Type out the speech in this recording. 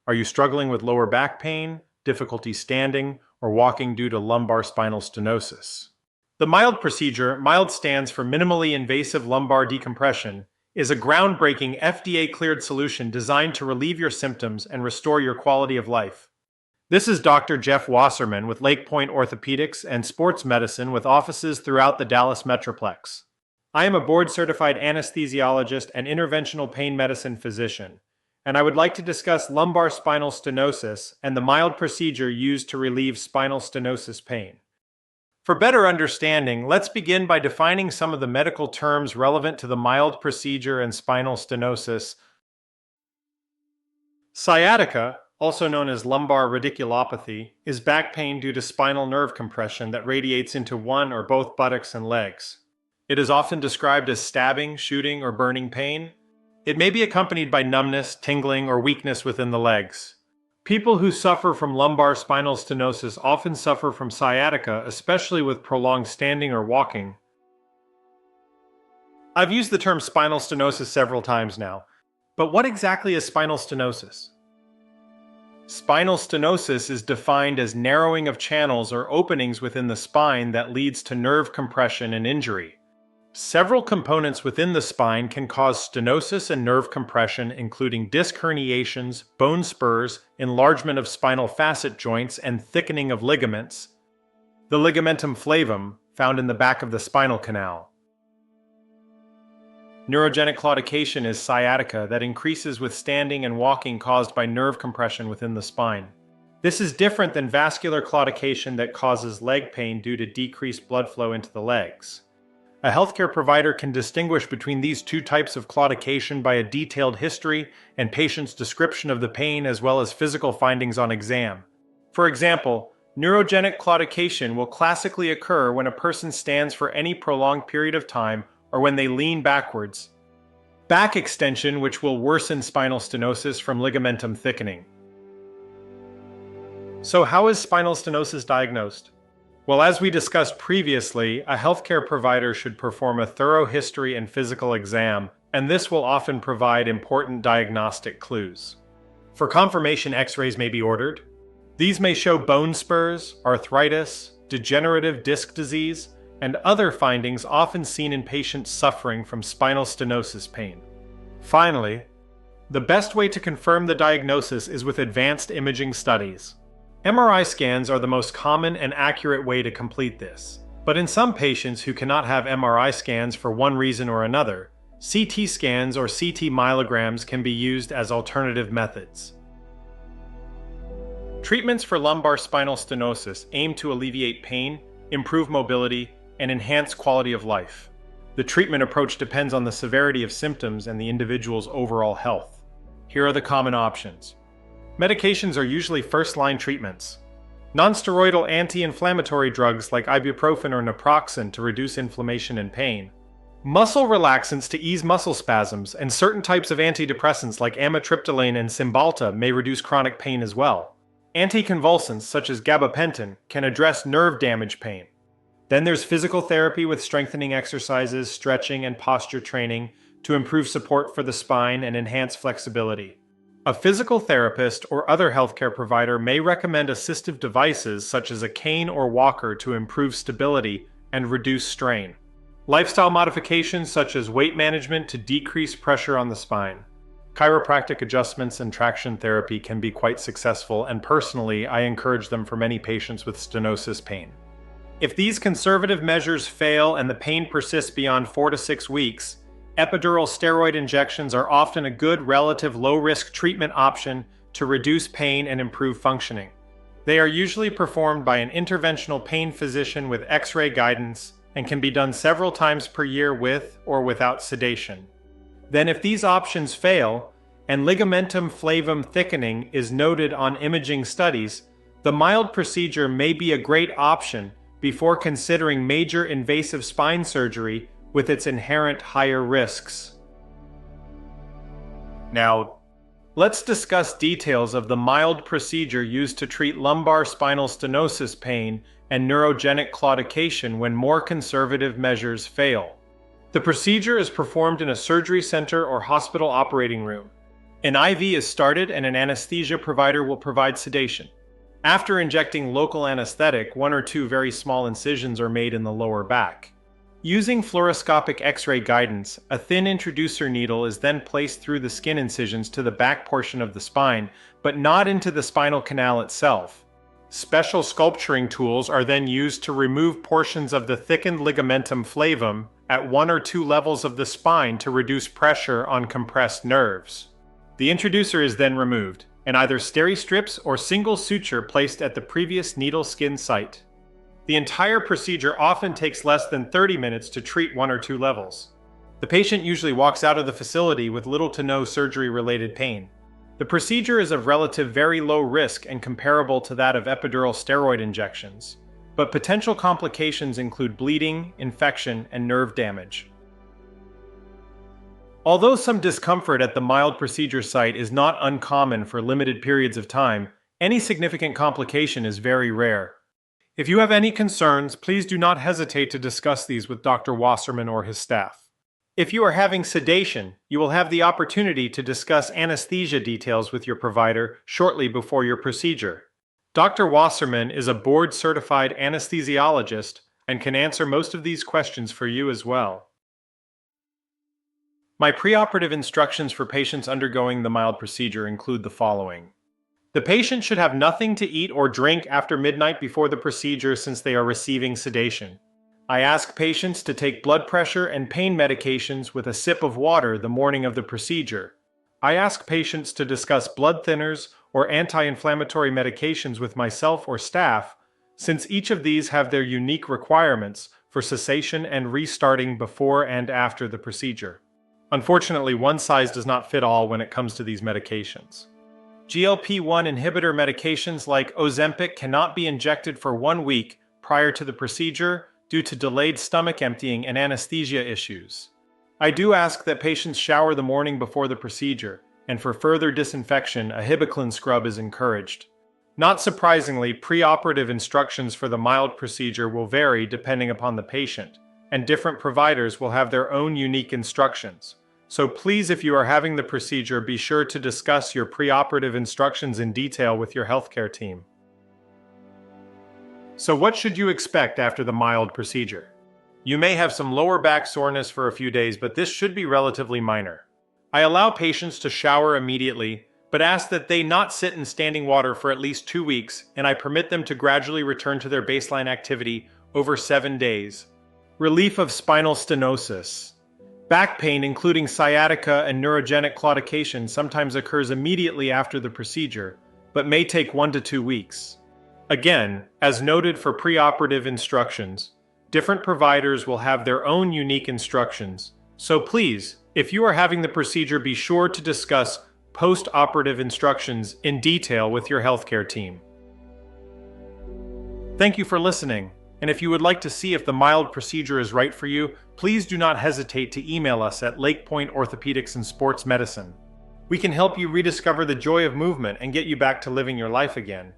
Are you struggling with lower back pain, difficulty standing, or walking due to lumbar spinal stenosis? The MILD procedure, MILD stands for minimally invasive lumbar decompression, is a groundbreaking FDA-cleared solution designed to relieve your symptoms and restore your quality of life. This is Dr. Jeff Wasserman with Lake Point Orthopedics and Sports Medicine with offices throughout the Dallas Metroplex. I am a board-certified anesthesiologist and interventional pain medicine physician, and I would like to discuss lumbar spinal stenosis and the MILD procedure used to relieve spinal stenosis pain. For better understanding, let's begin by defining some of the medical terms relevant to the MILD procedure and spinal stenosis. Sciatica, also known as lumbar radiculopathy, is back pain due to spinal nerve compression that radiates into one or both buttocks and legs. It is often described as stabbing, shooting, or burning pain. It may be accompanied by numbness, tingling, or weakness within the legs. People who suffer from lumbar spinal stenosis often suffer from sciatica, especially with prolonged standing or walking. I've used the term spinal stenosis several times now, but what exactly is spinal stenosis? Spinal stenosis is defined as narrowing of channels or openings within the spine that leads to nerve compression and injury. Several components within the spine can cause stenosis and nerve compression, including disc herniations, bone spurs, enlargement of spinal facet joints, and thickening of ligaments. The ligamentum flavum, found in the back of the spinal canal. Neurogenic claudication is sciatica that increases with standing and walking caused by nerve compression within the spine. This is different than vascular claudication that causes leg pain due to decreased blood flow into the legs. A healthcare provider can distinguish between these two types of claudication by a detailed history and patient's description of the pain as well as physical findings on exam. For example, neurogenic claudication will classically occur when a person stands for any prolonged period of time or when they lean backwards. Back extension, which will worsen spinal stenosis from ligamentum thickening. So how is spinal stenosis diagnosed? Well, as we discussed previously, a healthcare provider should perform a thorough history and physical exam, and this will often provide important diagnostic clues. For confirmation, X-rays may be ordered. These may show bone spurs, arthritis, degenerative disc disease, and other findings often seen in patients suffering from spinal stenosis pain. Finally, the best way to confirm the diagnosis is with advanced imaging studies. MRI scans are the most common and accurate way to complete this. But in some patients who cannot have MRI scans for one reason or another, CT scans or CT myelograms can be used as alternative methods. Treatments for lumbar spinal stenosis aim to alleviate pain, improve mobility, and enhance quality of life. The treatment approach depends on the severity of symptoms and the individual's overall health. Here are the common options. Medications are usually first-line treatments. Non-steroidal anti-inflammatory drugs like ibuprofen or naproxen to reduce inflammation and pain. Muscle relaxants to ease muscle spasms, and certain types of antidepressants like amitriptyline and Cymbalta may reduce chronic pain as well. Anticonvulsants such as gabapentin can address nerve damage pain. Then there's physical therapy with strengthening exercises, stretching, and posture training to improve support for the spine and enhance flexibility. A physical therapist or other healthcare provider may recommend assistive devices such as a cane or walker to improve stability and reduce strain. Lifestyle modifications such as weight management to decrease pressure on the spine. Chiropractic adjustments and traction therapy can be quite successful, and personally, I encourage them for many patients with stenosis pain. If these conservative measures fail and the pain persists beyond 4 to 6 weeks, epidural steroid injections are often a good relative low-risk treatment option to reduce pain and improve functioning. They are usually performed by an interventional pain physician with X-ray guidance and can be done several times per year with or without sedation. Then if these options fail, and ligamentum flavum thickening is noted on imaging studies, the MILD procedure may be a great option before considering major invasive spine surgery with its inherent higher risks. Now, let's discuss details of the MILD procedure used to treat lumbar spinal stenosis pain and neurogenic claudication when more conservative measures fail. The procedure is performed in a surgery center or hospital operating room. An IV is started and an anesthesia provider will provide sedation. After injecting local anesthetic, 1 or 2 very small incisions are made in the lower back. Using fluoroscopic X-ray guidance, a thin introducer needle is then placed through the skin incisions to the back portion of the spine, but not into the spinal canal itself. Special sculpturing tools are then used to remove portions of the thickened ligamentum flavum at 1 or 2 levels of the spine to reduce pressure on compressed nerves. The introducer is then removed, and either steri-strips or single suture placed at the previous needle skin site. The entire procedure often takes less than 30 minutes to treat 1 or 2 levels. The patient usually walks out of the facility with little to no surgery-related pain. The procedure is of relative very low risk and comparable to that of epidural steroid injections, but potential complications include bleeding, infection, and nerve damage. Although some discomfort at the mild procedure site is not uncommon for limited periods of time, any significant complication is very rare. If you have any concerns, please do not hesitate to discuss these with Dr. Wasserman or his staff. If you are having sedation, you will have the opportunity to discuss anesthesia details with your provider shortly before your procedure. Dr. Wasserman is a board-certified anesthesiologist and can answer most of these questions for you as well. My preoperative instructions for patients undergoing the mild procedure include the following. The patient should have nothing to eat or drink after midnight before the procedure since they are receiving sedation. I ask patients to take blood pressure and pain medications with a sip of water the morning of the procedure. I ask patients to discuss blood thinners or anti-inflammatory medications with myself or staff, since each of these have their unique requirements for cessation and restarting before and after the procedure. Unfortunately, one size does not fit all when it comes to these medications. GLP-1 inhibitor medications like Ozempic cannot be injected for 1 week prior to the procedure due to delayed stomach emptying and anesthesia issues. I do ask that patients shower the morning before the procedure, and for further disinfection, a Hibiclin scrub is encouraged. Not surprisingly, preoperative instructions for the mild procedure will vary depending upon the patient, and different providers will have their own unique instructions. So please, if you are having the procedure, be sure to discuss your preoperative instructions in detail with your healthcare team. So what should you expect after the mild procedure? You may have some lower back soreness for a few days, but this should be relatively minor. I allow patients to shower immediately, but ask that they not sit in standing water for at least 2 weeks, and I permit them to gradually return to their baseline activity over 7 days. Relief of spinal stenosis. Back pain, including sciatica and neurogenic claudication, sometimes occurs immediately after the procedure, but may take 1 to 2 weeks. Again, as noted for preoperative instructions, different providers will have their own unique instructions, so please, if you are having the procedure, be sure to discuss post-operative instructions in detail with your healthcare team. Thank you for listening. And if you would like to see if the mild procedure is right for you, please do not hesitate to email us at Lake Point Orthopedics and Sports Medicine. We can help you rediscover the joy of movement and get you back to living your life again.